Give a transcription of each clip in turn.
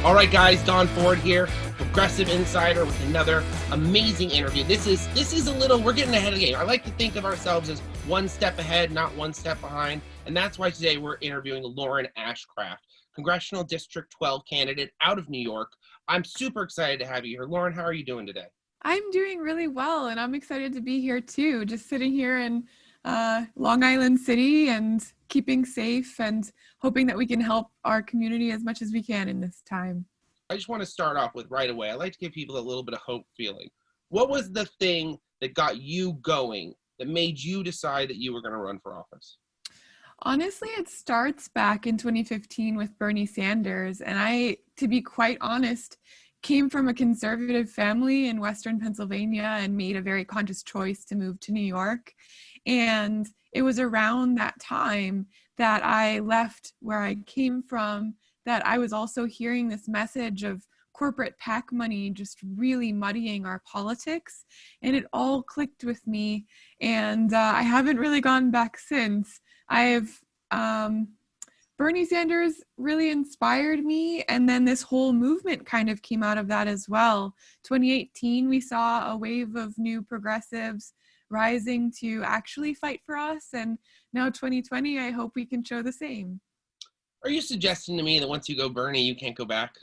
All right, guys, Don Ford here, Progressive Insider with another amazing interview. This is a little, we're getting ahead of the game. I like to think of ourselves as one step ahead, not one step behind. And that's why today we're interviewing Lauren Ashcraft, Congressional District 12 candidate out of New York. I'm super excited to have you here. Lauren, how are you doing today? I'm doing really well, and I'm excited to be here too. Just sitting here in Long Island City and keeping safe and hoping that we can help our community as much as we can in this time. I just want to start off with right away. I like to give people a little bit of hope feeling. What was the thing that got you going, that made you decide that you were going to run for office? Honestly, it starts back in 2015 with Bernie Sanders. And I, to be quite honest, came from a conservative family in Western Pennsylvania and made a very conscious choice to move to New York. And it was around that time that I left where I came from, that I was also hearing this message of corporate PAC money just really muddying our politics. And it all clicked with me. And I haven't really gone back since. Bernie Sanders really inspired me, and then this whole movement kind of came out of that as well. 2018, we saw a wave of new progressives rising to actually fight for us, and now 2020, I hope we can show the same. Are you suggesting to me that once you go Bernie, you can't go back?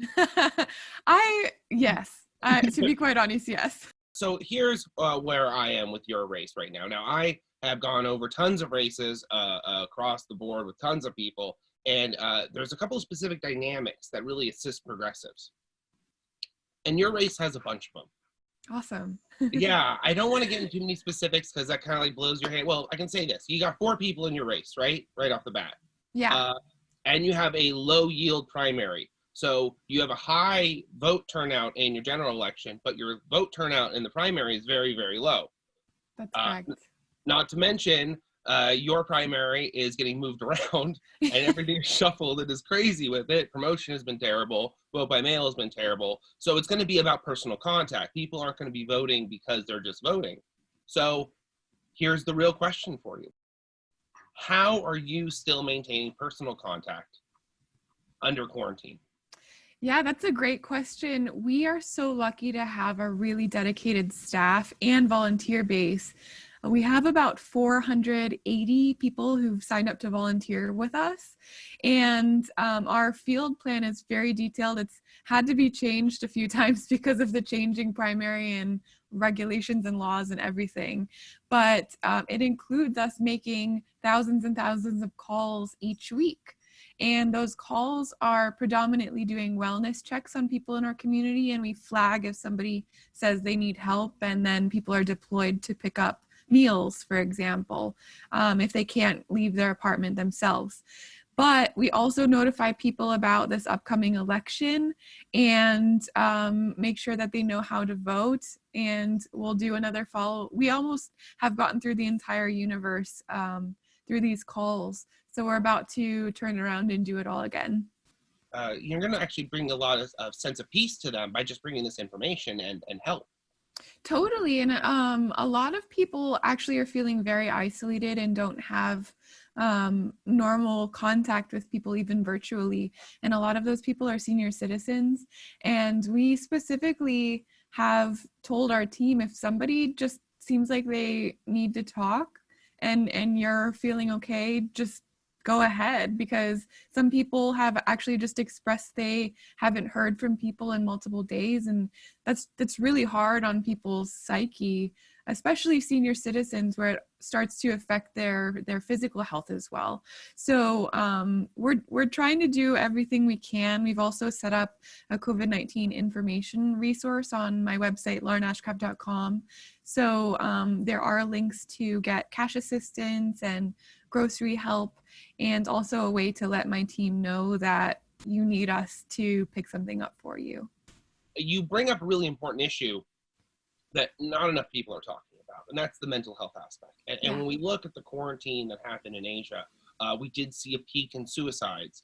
Yes. To be quite honest, yes. So here's where I am with your race right now. Now, I have gone over tons of races across the board with tons of people, and there's a couple of specific dynamics that really assist progressives. And your race has a bunch of them. Awesome. Yeah, I don't want to get into too many specifics because that kind of like blows your head. Well, I can say this. You got 4 people in your race, right? Right off the bat. Yeah. And you have a low yield primary. So you have a high vote turnout in your general election, but your vote turnout in the primary is very, very low. That's correct. Not to mention, your primary is getting moved around and everything is shuffled. It is crazy with it. Promotion has been terrible. Vote by mail has been terrible. So it's going to be about personal contact. People aren't going to be voting because they're just voting. So here's the real question for you. How are you still maintaining personal contact under quarantine? Yeah, that's a great question. We are so lucky to have a really dedicated staff and volunteer base. We have about 480 people who've signed up to volunteer with us. And our field plan is very detailed. It's had to be changed a few times because of the changing primary and regulations and laws and everything. But it includes us making thousands and thousands of calls each week. And those calls are predominantly doing wellness checks on people in our community. And we flag if somebody says they need help, and then people are deployed to pick up meals, for example, if they can't leave their apartment themselves. But we also notify people about this upcoming election and make sure that they know how to vote. And we'll do another follow. We almost have gotten through the entire universe through these calls. So we're about to turn around and do it all again. You're going to actually bring a lot of sense of peace to them by just bringing this information and help. Totally. And a lot of people actually are feeling very isolated and don't have normal contact with people, even virtually. And a lot of those people are senior citizens. And we specifically have told our team, if somebody just seems like they need to talk and you're feeling okay, just go ahead, because some people have actually just expressed they haven't heard from people in multiple days, and that's really hard on people's psyche, especially senior citizens, where it starts to affect their physical health as well. So we're trying to do everything we can. We've also set up a COVID-19 information resource on my website, laurenashcraft.com. So there are links to get cash assistance and grocery help, and also a way to let my team know that you need us to pick something up for you. You bring up a really important issue that not enough people are talking about, and that's the mental health aspect. And when we look at the quarantine that happened in Asia, we did see a peak in suicides.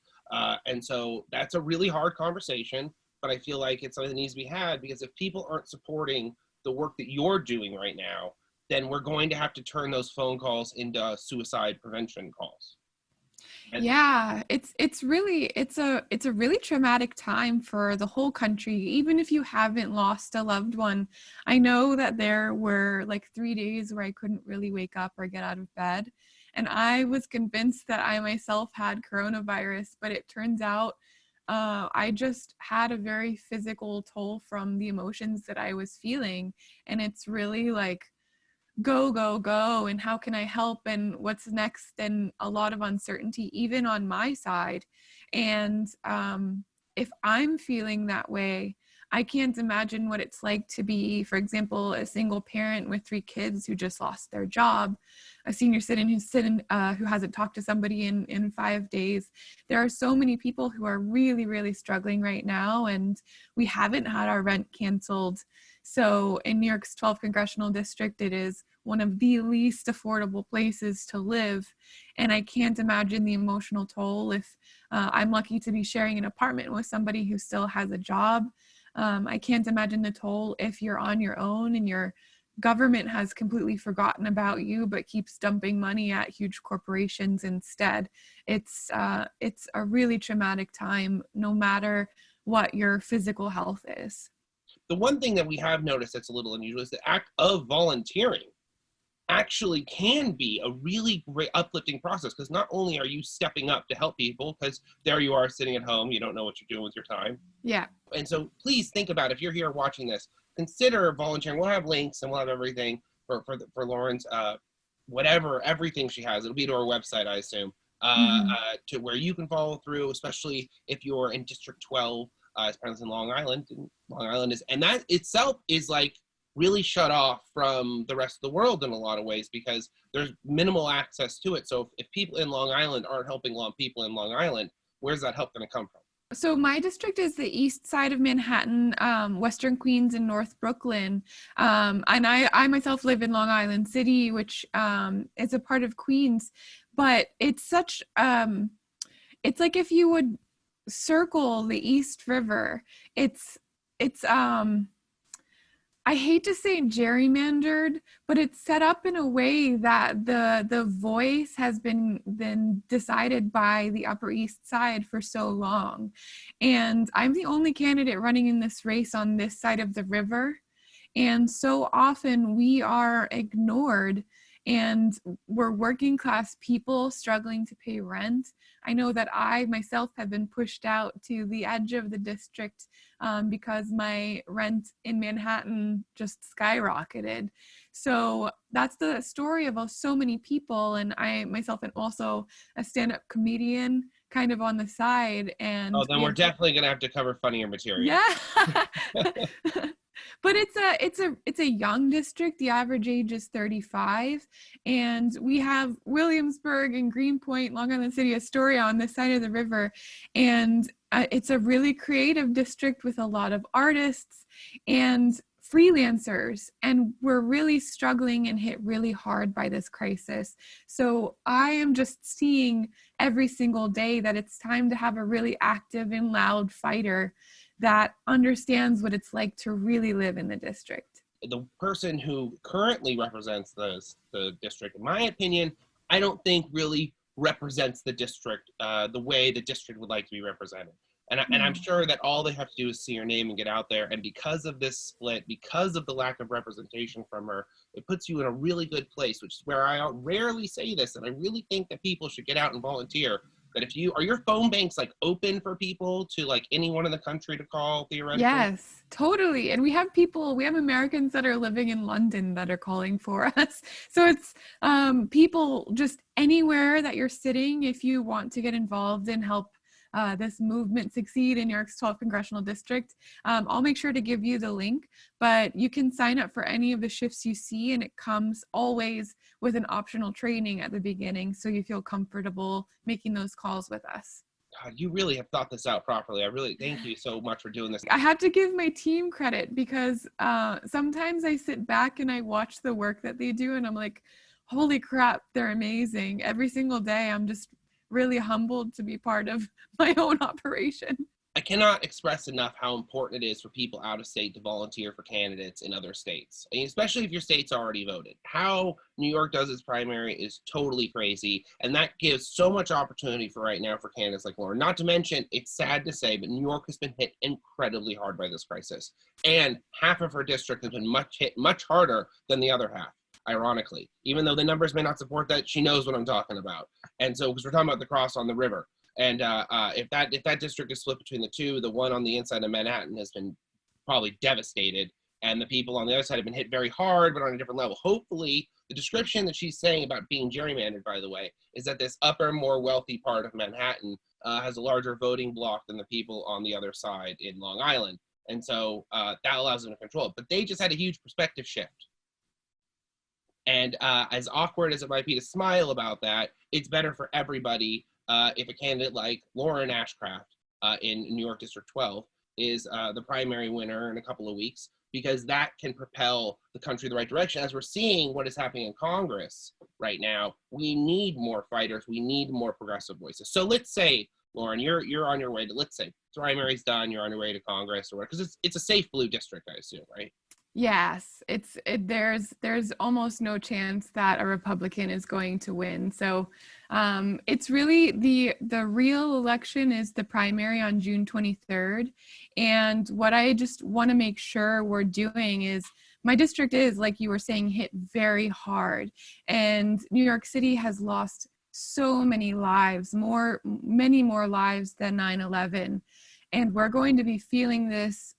And so that's a really hard conversation, but I feel like it's something that needs to be had, because if people aren't supporting the work that you're doing right now, then we're going to have to turn those phone calls into suicide prevention calls. Yeah, it's really it's a really traumatic time for the whole country, even if you haven't lost a loved one. I know that there were like 3 days where I couldn't really wake up or get out of bed, and I was convinced that I myself had coronavirus, but it turns out I just had a very physical toll from the emotions that I was feeling, and it's really like go, go, go, and how can I help, and what's next, and a lot of uncertainty, even on my side. And if I'm feeling that way, I can't imagine what it's like to be, for example, a single parent with 3 kids who just lost their job, a senior citizen who hasn't talked to somebody in 5 days. There are so many people who are really, really struggling right now, and we haven't had our rent canceled. So in New York's 12th congressional district, it is one of the least affordable places to live. And I can't imagine the emotional toll if I'm lucky to be sharing an apartment with somebody who still has a job. I can't imagine the toll if you're on your own and your government has completely forgotten about you but keeps dumping money at huge corporations instead. It's a really traumatic time, no matter what your physical health is. The one thing that we have noticed that's a little unusual is the act of volunteering actually can be a really great uplifting process, because not only are you stepping up to help people, because there you are sitting at home, you don't know what you're doing with your time. Yeah. And so please think about, if you're here watching this, consider volunteering. We'll have links and we'll have everything for Lauren's whatever, everything she has. It'll be to our website, I assume, to where you can follow through, especially if you're in District 12, as parents in Long Island. And Long Island is, and that itself is like really shut off from the rest of the world in a lot of ways, because there's minimal access to it. So if people in Long Island aren't helping people in Long Island, where's that help going to come from? So my district is the east side of Manhattan, Western Queens and North Brooklyn. And I myself live in Long Island City, which is a part of Queens. But it's such, it's like if you would circle the East River, it's I hate to say gerrymandered, but it's set up in a way that the voice has been decided by the Upper East Side for so long. And I'm the only candidate running in this race on this side of the river. And so often we are ignored, and we're working class people struggling to pay rent. I know that I myself have been pushed out to the edge of the district because my rent in Manhattan just skyrocketed. So that's the story of so many people. And I myself am also a stand-up comedian kind of on the side. And Then we're definitely going to have to cover funnier material. Yeah. But it's a young district. The average age is 35, and we have Williamsburg and Greenpoint, Long Island City, Astoria on this side of the river, and it's a really creative district with a lot of artists and freelancers, and we're really struggling and hit really hard by this crisis. So I am just seeing every single day that it's time to have a really active and loud fighter that understands what it's like to really live in the district. The person who currently represents the district, in my opinion, I don't think really represents the district the way the district would like to be represented. And I'm sure that all they have to do is see her name and get out there. And because of this split, because of the lack of representation from her, it puts you in a really good place, which is where I rarely say this. And I really think that people should get out and volunteer. That if you, are your phone banks like open for people to like anyone in the country to call theoretically? Yes, totally. And we have Americans that are living in London that are calling for us. So it's people just anywhere that you're sitting, if you want to get involved and help this movement succeed in New York's 12th congressional district. I'll make sure to give you the link, but you can sign up for any of the shifts you see, and it comes always with an optional training at the beginning, so you feel comfortable making those calls with us. God, you really have thought this out properly. I really thank you so much for doing this. I have to give my team credit, because sometimes I sit back and I watch the work that they do, and I'm like, holy crap, they're amazing. Every single day, I'm just really humbled to be part of my own operation. I cannot express enough how important it is for people out of state to volunteer for candidates in other states, I mean, especially if your state's already voted. How New York does its primary is totally crazy, and that gives so much opportunity for right now for candidates like Lauren. Not to mention, it's sad to say, but New York has been hit incredibly hard by this crisis, and half of her district has been hit much harder than the other half. Ironically, even though the numbers may not support that, she knows what I'm talking about. And so, because we're talking about the cross on the river, and if that district is split between the two, the one on the inside of Manhattan has been probably devastated, and the people on the other side have been hit very hard, but on a different level. Hopefully, the description that she's saying about being gerrymandered, by the way, is that this upper, more wealthy part of Manhattan has a larger voting bloc than the people on the other side in Long Island, and so that allows them to control it. But they just had a huge perspective shift. And as awkward as it might be to smile about that, it's better for everybody if a candidate like Lauren Ashcraft in New York District 12 is the primary winner in a couple of weeks, because that can propel the country in the right direction. As we're seeing what is happening in Congress right now, we need more fighters. We need more progressive voices. So let's say, Lauren, you're on your way to, let's say, primary's done, you're on your way to Congress or whatever, because it's a safe blue district, I assume, right? Yes, there's almost no chance that a Republican is going to win. So it's really the real election is the primary on June 23rd. And what I just want to make sure we're doing is, my district is, like you were saying, hit very hard. And New York City has lost so many lives, many more lives than 9/11. And we're going to be feeling this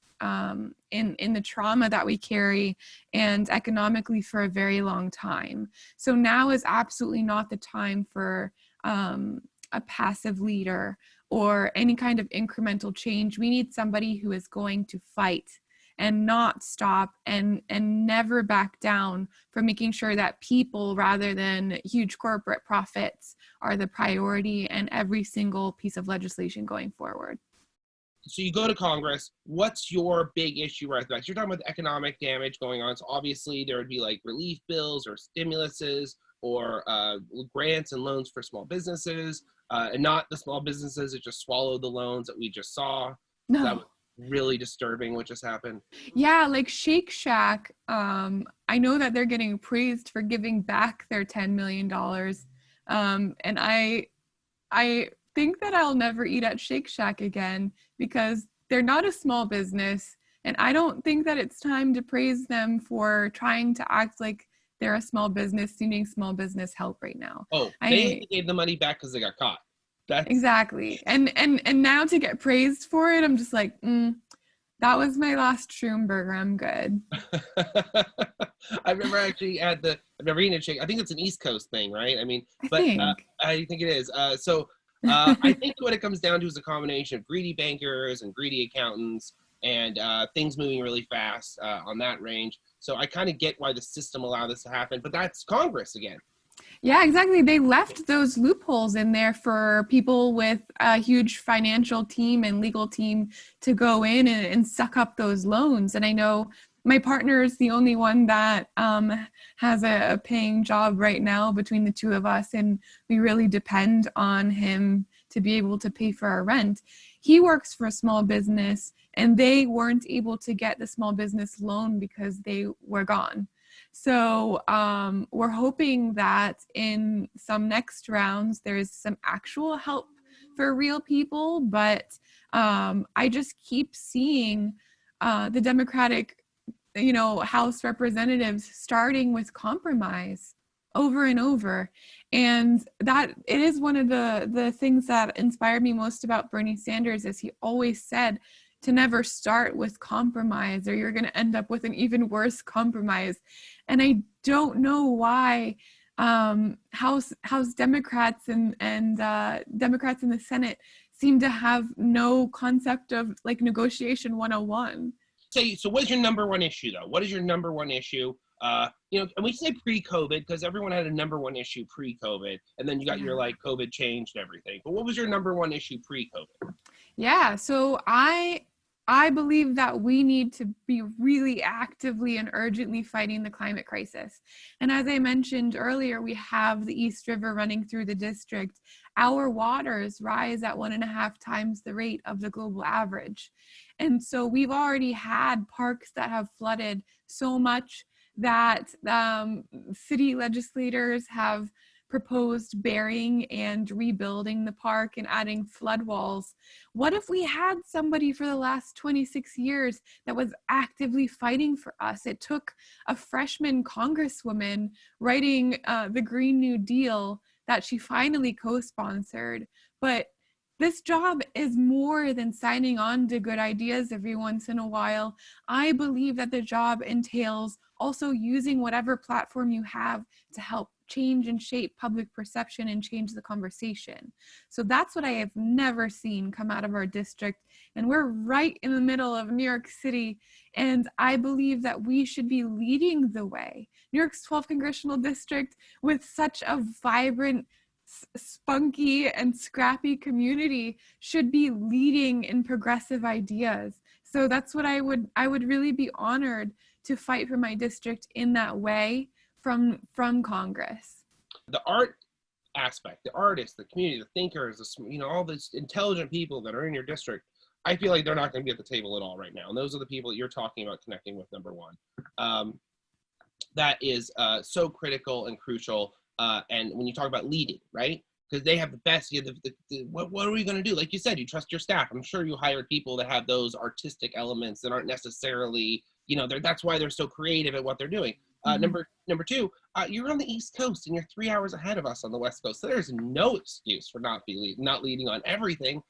in the trauma that we carry and economically for a very long time. So now is absolutely not the time for a passive leader or any kind of incremental change. We need somebody who is going to fight and not stop and never back down from making sure that people, rather than huge corporate profits, are the priority in every single piece of legislation going forward. So you go to Congress, what's your big issue right back? You're talking about the economic damage going on. So obviously there would be like relief bills or stimuluses or grants and loans for small businesses, and not the small businesses that just swallowed the loans that we just saw. No. That was really disturbing what just happened. Yeah, like Shake Shack, I know that they're getting praised for giving back their $10 million. And I think that I'll never eat at Shake Shack again because they're not a small business. And I don't think that it's time to praise them for trying to act like they're a small business, needing small business help right now. Oh, they gave the money back because they got caught. Exactly. And now to get praised for it, I'm just like, that was my last shroom burger. I'm good. I've never actually I've never eaten a shake. I think it's an East Coast thing, right? I mean, I think it is. I think what it comes down to is a combination of greedy bankers and greedy accountants and things moving really fast on that range. So I kind of get why the system allowed this to happen, but that's Congress again. Yeah, exactly. They left those loopholes in there for people with a huge financial team and legal team to go in and suck up those loans. And I know my partner is the only one that has a paying job right now between the two of us, and we really depend on him to be able to pay for our rent. He works for a small business, and they weren't able to get the small business loan because they were gone. So we're hoping that in some next rounds, there's some actual help for real people. But I just keep seeing the Democratic, House representatives starting with compromise over and over. And that it is one of the things that inspired me most about Bernie Sanders, is he always said to never start with compromise, or you're going to end up with an even worse compromise. And I don't know why House Democrats and Democrats in the Senate seem to have no concept of like negotiation 101. So what's your number one issue though? What is your number one issue? And we say pre-COVID because everyone had a number one issue pre-COVID, and then you got your like COVID changed everything. But what was your number one issue pre-COVID? Yeah, so I I believe that we need to be really actively and urgently fighting the climate crisis. And as I mentioned earlier, we have the East River running through the district. Our waters rise at 1.5 times the rate of the global average. And so we've already had parks that have flooded so much that city legislators have proposed burying and rebuilding the park and adding flood walls. What if we had somebody for the last 26 years that was actively fighting for us? It took a freshman congresswoman writing the Green New Deal that she finally co-sponsored. But this job is more than signing on to good ideas every once in a while. I believe that the job entails also using whatever platform you have to help change and shape public perception and change the conversation. So that's what I have never seen come out of our district. And we're right in the middle of New York City. And I believe that we should be leading the way. New York's 12th congressional district, with such a vibrant, spunky and scrappy community, should be leading in progressive ideas. So that's what I would really be honored to fight for my district in that way from Congress. The art aspect, the artists, the community, the thinkers, all these intelligent people that are in your district, I feel like they're not going to be at the table at all right now. And those are the people that you're talking about connecting with, number one. That is so critical and crucial. And when you talk about leading, right? Because they have the best, what are we going to do? Like you said, you trust your staff. I'm sure you hired people that have those artistic elements that aren't necessarily, that's why they're so creative at what they're doing. Number two, you're on the East Coast and you're 3 hours ahead of us on the West Coast. So there's no excuse for not leading on everything.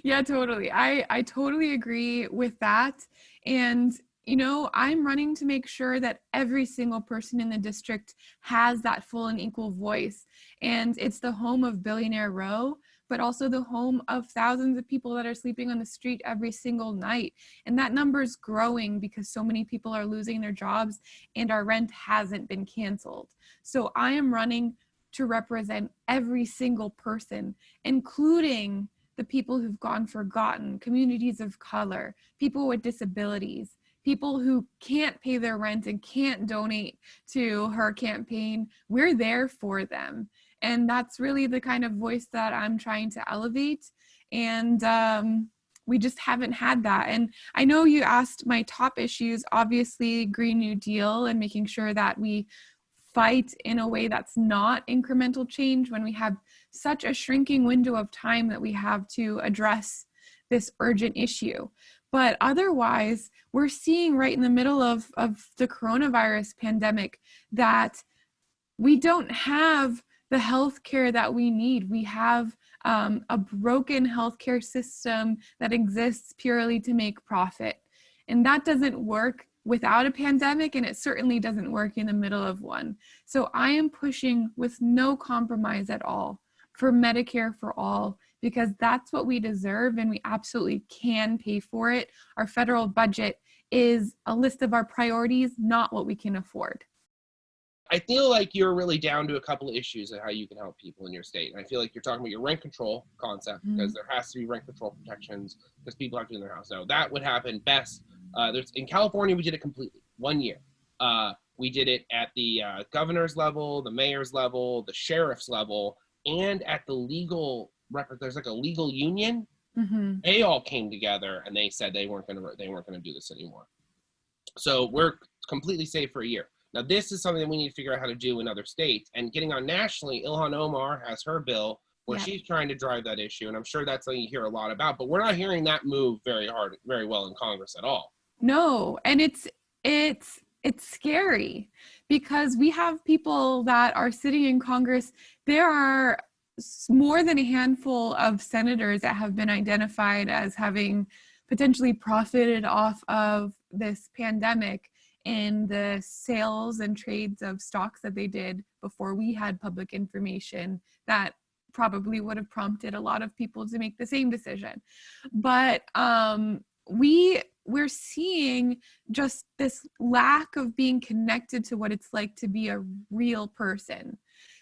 Yeah, totally. I totally agree with that. And I'm running to make sure that every single person in the district has that full and equal voice. And it's the home of Billionaire Row, but also the home of thousands of people that are sleeping on the street every single night. And that number is growing because so many people are losing their jobs and our rent hasn't been canceled. So I am running to represent every single person, including the people who've gone forgotten, communities of color, people with disabilities, people who can't pay their rent and can't donate to her campaign. We're there for them. And that's really the kind of voice that I'm trying to elevate. And we just haven't had that. And I know you asked my top issues, obviously Green New Deal and making sure that we fight in a way that's not incremental change when we have such a shrinking window of time that we have to address this urgent issue. But otherwise, we're seeing right in the middle of the coronavirus pandemic that we don't have the healthcare that we need. We have a broken healthcare system that exists purely to make profit. And that doesn't work without a pandemic, and it certainly doesn't work in the middle of one. So I am pushing with no compromise at all for Medicare for all, because that's what we deserve and we absolutely can pay for it. Our federal budget is a list of our priorities, not what we can afford. I feel like you're really down to a couple of issues of how you can help people in your state. And I feel like you're talking about your rent control concept, because there has to be rent control protections because people have to in their house. Now that would happen best. In California, we did it completely 1 year. We did it at the governor's level, the mayor's level, the sheriff's level, and at the legal record. There's like a legal union. They all came together and they said they weren't going to do this anymore. So we're completely safe for a year. Now, this is something that we need to figure out how to do in other states. And getting on nationally, Ilhan Omar has her bill where she's trying to drive that issue. And I'm sure that's something you hear a lot about, but we're not hearing that move very well in Congress at all. No, and it's scary because we have people that are sitting in Congress. There are more than a handful of senators that have been identified as having potentially profited off of this pandemic in the sales and trades of stocks that they did before we had public information that probably would have prompted a lot of people to make the same decision. But we're seeing just this lack of being connected to what it's like to be a real person.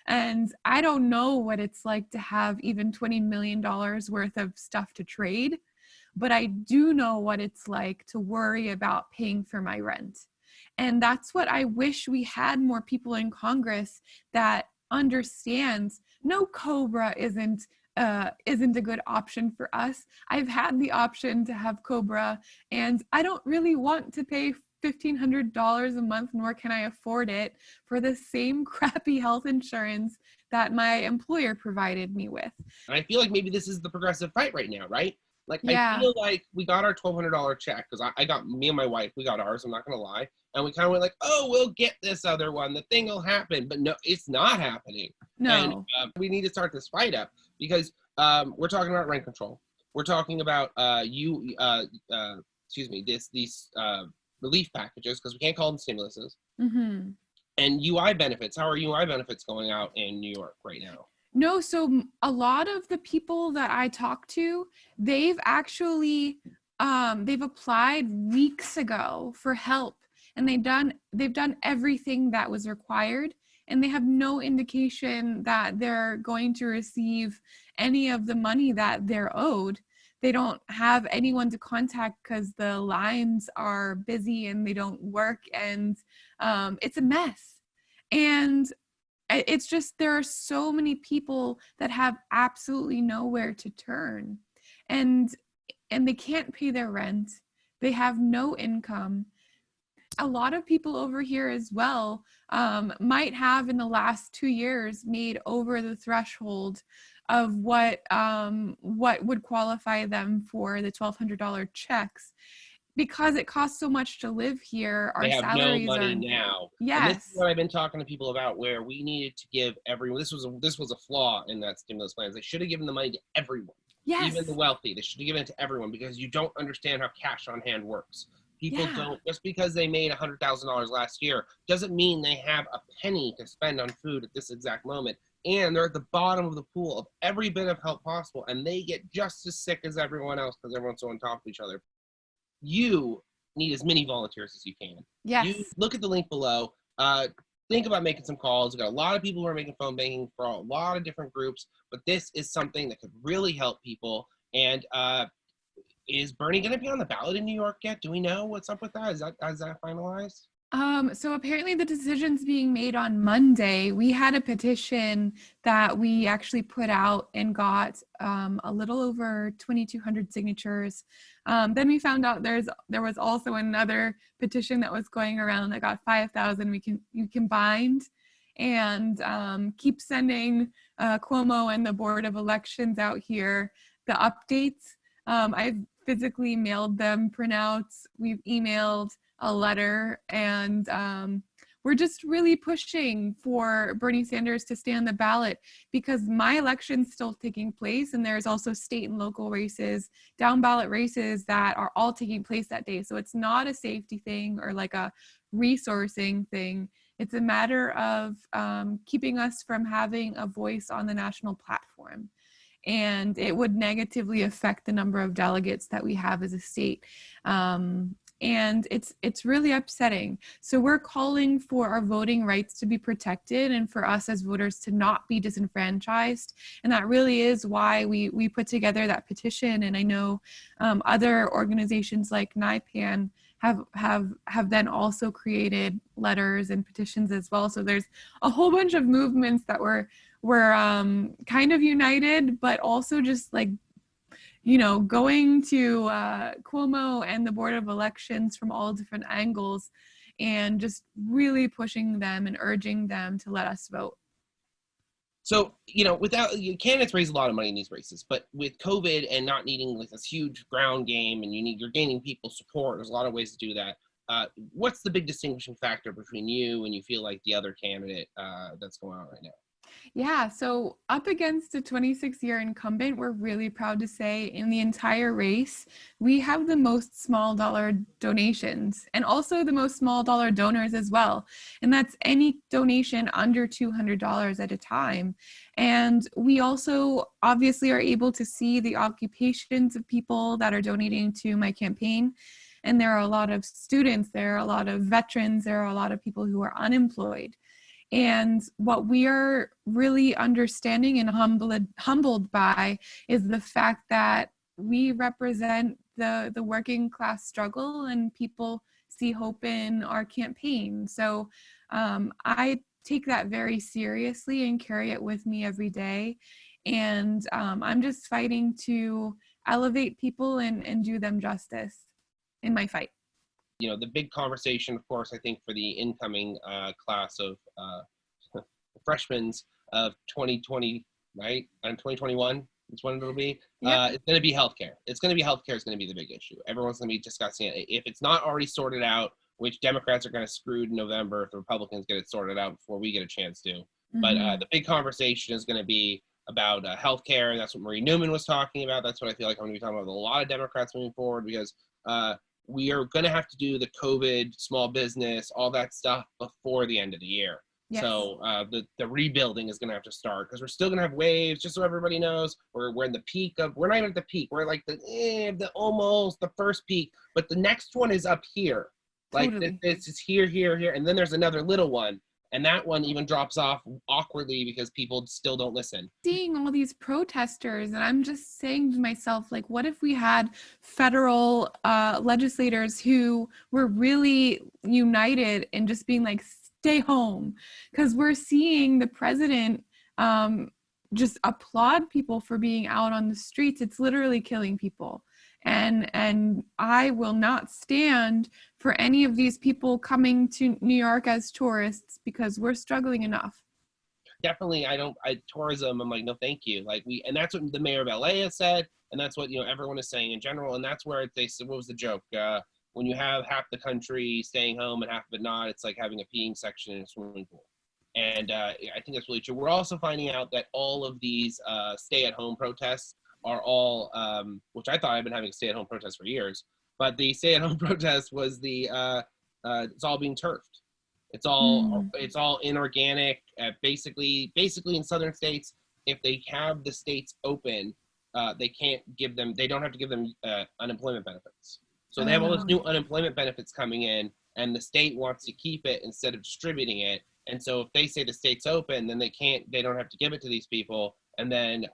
And I don't know what it's like to have even $20 million worth of stuff to trade, but I do know what it's like to worry about paying for my rent. And that's what I wish we had more people in Congress that understands. No, Cobra isn't a good option for us. I've had the option to have Cobra, and I don't really want to pay $1,500 a month, nor can I afford it for the same crappy health insurance that my employer provided me with. And I feel like maybe this is the progressive fight right now, right? Like, I Yeah. feel like we got our $1,200 check, because I got, me and my wife, we got ours, I'm not going to lie. And we kind of went like, oh, we'll get this other one. The thing will happen. But no, it's not happening. No. And we need to start this fight up, because we're talking about rent control. We're talking about these relief packages, because we can't call them stimuluses. Mm-hmm. And UI benefits. How are UI benefits going out in New York right now? No, so a lot of the people that I talk to, they've actually they've applied weeks ago for help, and they've done everything that was required, and they have no indication that they're going to receive any of the money that they're owed. They don't have anyone to contact because the lines are busy and they don't work, and it's a mess. And it's just, there are so many people that have absolutely nowhere to turn, and they can't pay their rent. They have no income. A lot of people over here as well might have in the last 2 years made over the threshold of what would qualify them for the $1,200 checks. Because it costs so much to live here, our they have salaries no money are now. Yes. And this is what I've been talking to people about, where we needed to give everyone, this was a flaw in that stimulus plan. They should have given the money to everyone. Yes. Even the wealthy. They should have given it to everyone, because you don't understand how cash on hand works. People don't, just because they made $100,000 last year doesn't mean they have a penny to spend on food at this exact moment. And they're at the bottom of the pool of every bit of help possible, and they get just as sick as everyone else because everyone's so on top of each other. You need as many volunteers as you can. Yes. You look at the link below. Think about making some calls. We've got a lot of people who are making phone banking for a lot of different groups, but this is something that could really help people. And is Bernie going to be on the ballot in New York yet? Do we know what's up with that? Is that finalized? So apparently the decision's being made on Monday. We had a petition that we actually put out and got a little over 2,200 signatures. Then we found out there was also another petition that was going around that got 5,000. You combined, and keep sending Cuomo and the Board of Elections out here the updates. I've physically mailed them printouts. We've emailed a letter, and we're just really pushing for Bernie Sanders to stay on the ballot, because my election's still taking place, and there's also state and local races, down ballot races that are all taking place that day. So it's not a safety thing or like a resourcing thing. It's a matter of keeping us from having a voice on the national platform. And it would negatively affect the number of delegates that we have as a state. And it's really upsetting. So we're calling for our voting rights to be protected, and for us as voters to not be disenfranchised. And that really is why we put together that petition. And I know other organizations like NIPAN have then also created letters and petitions as well. So there's a whole bunch of movements that we're kind of united, but also just like, going to Cuomo and the Board of Elections from all different angles, and just really pushing them and urging them to let us vote. So, candidates raise a lot of money in these races, but with COVID and not needing like this huge ground game, and you're gaining people's support, there's a lot of ways to do that. What's the big distinguishing factor between you and you feel like the other candidate that's going on right now? Yeah, so up against a 26-year incumbent, we're really proud to say in the entire race, we have the most small dollar donations, and also the most small dollar donors as well. And that's any donation under $200 at a time. And we also obviously are able to see the occupations of people that are donating to my campaign. And there are a lot of students, there are a lot of veterans, there are a lot of people who are unemployed. And what we are really understanding and humbled by is the fact that we represent the working class struggle, and people see hope in our campaign. So I take that very seriously and carry it with me every day. And I'm just fighting to elevate people and do them justice in my fight. You know, the big conversation, of course, I think for the incoming class of freshmen of 2020, right? And 2021 is when it'll be. Yep. It's going to be healthcare. It's going to be healthcare is going to be the big issue. Everyone's going to be discussing it. If it's not already sorted out, which Democrats are going to screw in November if the Republicans get it sorted out before we get a chance to. Mm-hmm. But the big conversation is going to be about healthcare, and that's what Marie Newman was talking about. That's what I feel like I'm going to be talking about with a lot of Democrats moving forward, because we are going to have to do the COVID, small business, all that stuff before the end of the year. Yes. So the rebuilding is going to have to start, because we're still going to have waves. Just so everybody knows, we're in the peak of, we're not even at the peak. We're like the almost the first peak, but the next one is up here. Like totally. This is here, and then there's another little one, and that one even drops off awkwardly because people still don't listen. Seeing all these protesters, and I'm just saying to myself, like, what if we had federal legislators who were really united and just being like, stay home? Because we're seeing the president just applaud people for being out on the streets. It's literally killing people. And I will not stand for any of these people coming to New York as tourists, because we're struggling enough. Definitely, tourism, I'm like, no, thank you. Like and that's what the mayor of LA has said, and that's what, everyone is saying in general, and that's where they said, what was the joke? When you have half the country staying home and half of it not, it's like having a peeing section in a swimming pool. And I think that's really true. We're also finding out that all of these stay-at-home protests are all, which I thought I've been having stay-at-home protests for years, but the stay-at-home protest was it's all being turfed. It's all inorganic. Basically in southern states, if they have the states open, they don't have to give them unemployment benefits. So they have all this new unemployment benefits coming in, and the state wants to keep it instead of distributing it. And so if they say the state's open, then they don't have to give it to these people. And then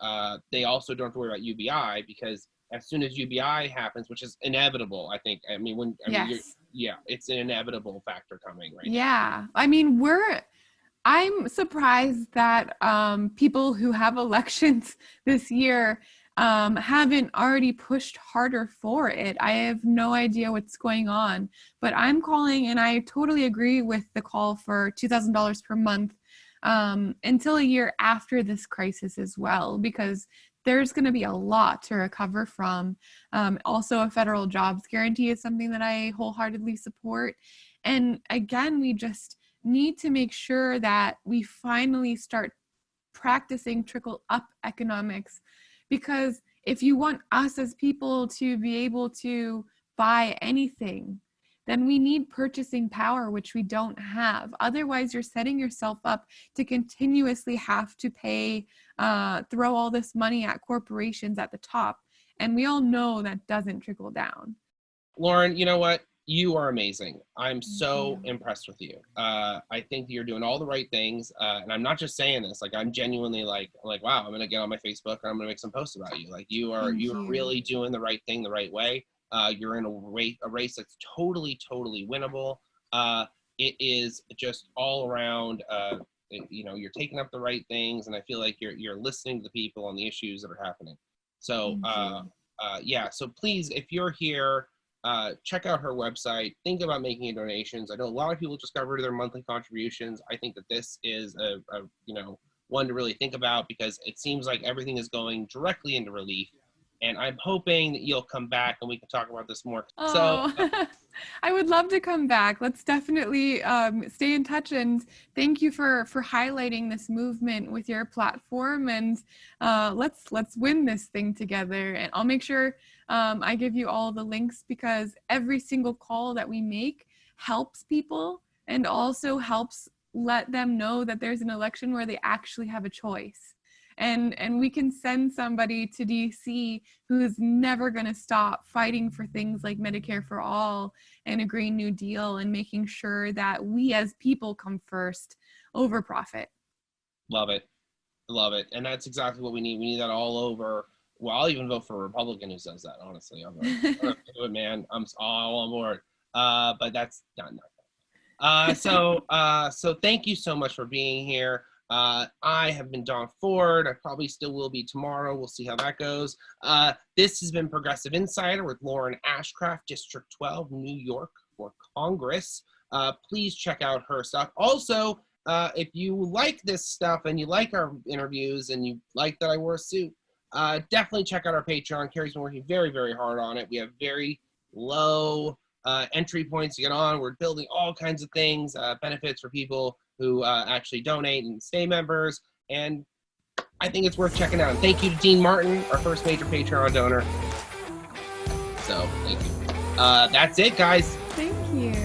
they also don't have to worry about UBI, because as soon as UBI happens, which is inevitable, I think. It's an inevitable factor coming right now. Yeah. I mean, I'm surprised that people who have elections this year haven't already pushed harder for it. I have no idea what's going on, but I'm calling, and I totally agree with the call for $2,000 per month until a year after this crisis as well, because there's going to be a lot to recover from. Also, a federal jobs guarantee is something that I wholeheartedly support. And again, we just need to make sure that we finally start practicing trickle-up economics, because if you want us as people to be able to buy anything, then we need purchasing power, which we don't have. Otherwise, you're setting yourself up to continuously have to pay, throw all this money at corporations at the top. And we all know that doesn't trickle down. Lauren, you know what? You are amazing. I'm so impressed with you. I think you're doing all the right things. And I'm not just saying this, like, I'm genuinely like, wow, I'm going to get on my Facebook and I'm going to make some posts about you. Like, you are really doing the right thing the right way. You're in a race that's totally winnable. It is just all around, you're taking up the right things, and I feel like you're listening to the people on the issues that are happening. So, so please, if you're here, check out her website, think about making donations. I know a lot of people just got rid of their monthly contributions. I think that this is a one to really think about, because it seems like everything is going directly into relief. And I'm hoping that you'll come back and we can talk about this more. Oh, so I would love to come back. Let's definitely stay in touch. And thank you for highlighting this movement with your platform. And let's win this thing together. And I'll make sure I give you all the links, because every single call that we make helps people and also helps let them know that there's an election where they actually have a choice. And we can send somebody to DC who is never going to stop fighting for things like Medicare for all and a Green New Deal, and making sure that we as people come first over profit. Love it. And that's exactly what we need. We need that all over. Well, I'll even vote for a Republican who says that, honestly. I'm gonna do it, man. I'm all on board. But that's not. So thank you so much for being here. I have been Don Ford. I probably still will be tomorrow. We'll see how that goes. This has been Progressive Insider with Lauren Ashcraft, District 12, New York for Congress. Please check out her stuff. Also, if you like this stuff and you like our interviews and you like that I wore a suit, definitely check out our Patreon. Carrie's been working very, very hard on it. We have very low entry points to get on. We're building all kinds of things, benefits for people who actually donate and stay members. And I think it's worth checking out. And thank you to Dean Martin, our first major Patreon donor. So thank you. That's it, guys. Thank you.